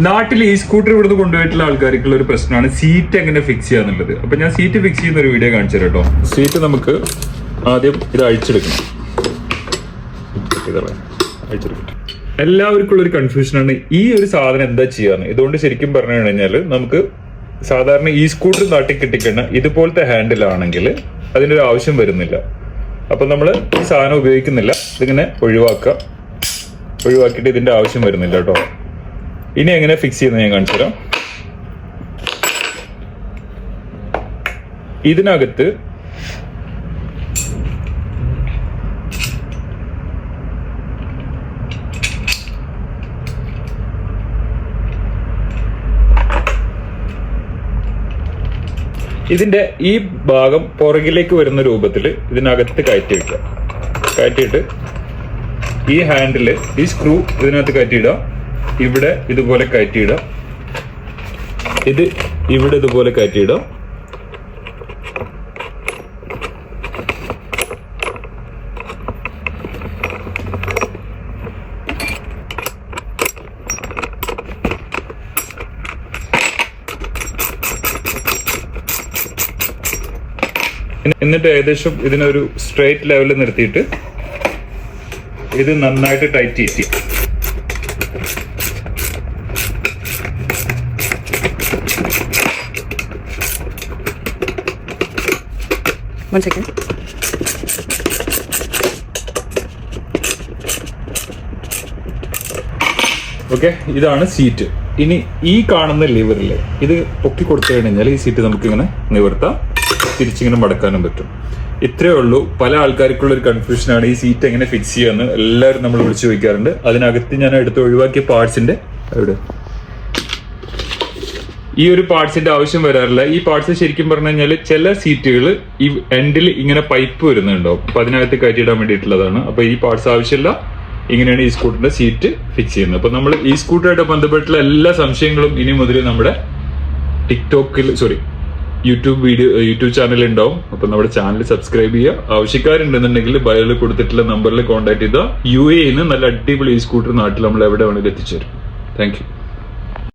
നാട്ടിൽ ഈ സ്കൂട്ടർ ഇവിടുന്ന് കൊണ്ടുപോയിട്ടുള്ള ആൾക്കാർക്കുള്ള ഒരു പ്രശ്നമാണ് സീറ്റ് എങ്ങനെ ഫിക്സ് ചെയ്യാന്നുള്ളത്. അപ്പൊ ഞാൻ സീറ്റ് ഫിക്സ് ചെയ്യുന്ന ഒരു വീഡിയോ കാണിച്ചു തരാം കേട്ടോ. സീറ്റ് നമുക്ക് ആദ്യം ഇത് അഴിച്ചെടുക്കണം. എല്ലാവർക്കും ഉള്ള ഒരു കൺഫ്യൂഷനാണ് ഈ ഒരു സാധനം എന്താ ചെയ്യാന്ന്. ഇതുകൊണ്ട് ശരിക്കും പറഞ്ഞു കഴിഞ്ഞാല് നമുക്ക് സാധാരണ ഈ സ്കൂട്ടർ നാട്ടിൽ കിട്ടിക്കഴിഞ്ഞാൽ ഇതുപോലത്തെ ഹാൻഡിൽ ആണെങ്കിൽ അതിന്റെ ഒരു ആവശ്യം വരുന്നില്ല. അപ്പൊ നമ്മൾ ഈ സാധനം ഉപയോഗിക്കുന്നില്ല, ഇതിങ്ങനെ ഒഴിവാക്കിയിട്ട് ഇതിന്റെ ആവശ്യം വരുന്നില്ല കേട്ടോ. ഇനി എങ്ങനെ ഫിക്സ് ചെയ്യുന്നത് ഞാൻ കാണിച്ചു തരാം. ഇതിനകത്ത് ഇതിന്റെ ഈ ഭാഗം പുറകിലേക്ക് വരുന്ന രൂപത്തിൽ ഇതിനകത്ത് കയറ്റി വെക്കുക. കയറ്റിയിട്ട് ഈ ഹാൻഡില് ഈ സ്ക്രൂ ഇതിനകത്ത് കയറ്റിയിടുക. ഇവിടെ ഇതുപോലെ കയറ്റിയിടുക. ഇത് ഇവിടെ ഇതുപോലെ കയറ്റിയിടുക. എന്നിട്ട് ഏകദേശം ഇതിനൊരു സ്ട്രെയിറ്റ് ലെവലിൽ നിർത്തിയിട്ട് ഇത് നന്നായിട്ട് ടൈറ്റ് ചെയ്യും. One second. ഓക്കെ, ഇതാണ് സീറ്റ്. ഇനി ഈ കാണുന്ന ലിവറില് ഇത് പൊക്കി കൊടുത്തു കഴിഞ്ഞാൽ ഈ സീറ്റ് നമുക്ക് ഇങ്ങനെ നിവർത്താം, തിരിച്ചിങ്ങനെ മടക്കാനും പറ്റും. ഇത്രയേ ഉള്ളൂ. പല ആൾക്കാർക്കുള്ള ഒരു കൺഫ്യൂഷനാണ് ഈ സീറ്റ് എങ്ങനെ ഫിക്സ് ചെയ്യാന്ന്. എല്ലാവരും നമ്മൾ വിളിച്ചു ചോദിക്കാറുണ്ട്. അതിനകത്ത് ഞാൻ എടുത്ത് ഒഴിവാക്കിയ പാർട്സിന്റെ എവിടെ ഈ ഒരു പാർട്സിന്റെ ആവശ്യം വരാറില്ല. ഈ പാർട്സ് ശരിക്കും പറഞ്ഞു കഴിഞ്ഞാൽ ചില സീറ്റുകൾ ഈ എൻഡിൽ ഇങ്ങനെ പൈപ്പ് വരുന്നുണ്ടാവും. അപ്പൊ അതിനകത്ത് കയറ്റിയിടാൻ വേണ്ടിയിട്ടുള്ളതാണ്. അപ്പൊ ഈ പാർട്സ് ആവശ്യമില്ല. ഇങ്ങനെയാണ് ഈ സ്കൂട്ടറിന്റെ സീറ്റ് ഫിക്സ് ചെയ്യുന്നത്. അപ്പൊ നമ്മൾ ഈ സ്കൂട്ടറായിട്ട് ബന്ധപ്പെട്ടുള്ള എല്ലാ സംശയങ്ങളും ഇനി മുതൽ നമ്മുടെ യൂട്യൂബ് ചാനൽ ഉണ്ടാവും. അപ്പൊ നമ്മുടെ ചാനൽ സബ്സ്ക്രൈബ് ചെയ്യുക. ആവശ്യക്കാരുണ്ടെന്നുണ്ടെങ്കിൽ ബയോയിൽ കൊടുത്തിട്ടുള്ള നമ്പറിൽ കോൺടാക്ട് ചെയ്താൽ UAE നല്ല അടിപൊളി ഈ സ്കൂട്ടർ നാട്ടിൽ നമ്മൾ എവിടെ വേണമെങ്കിലും എത്തിച്ചേരും. Thank you.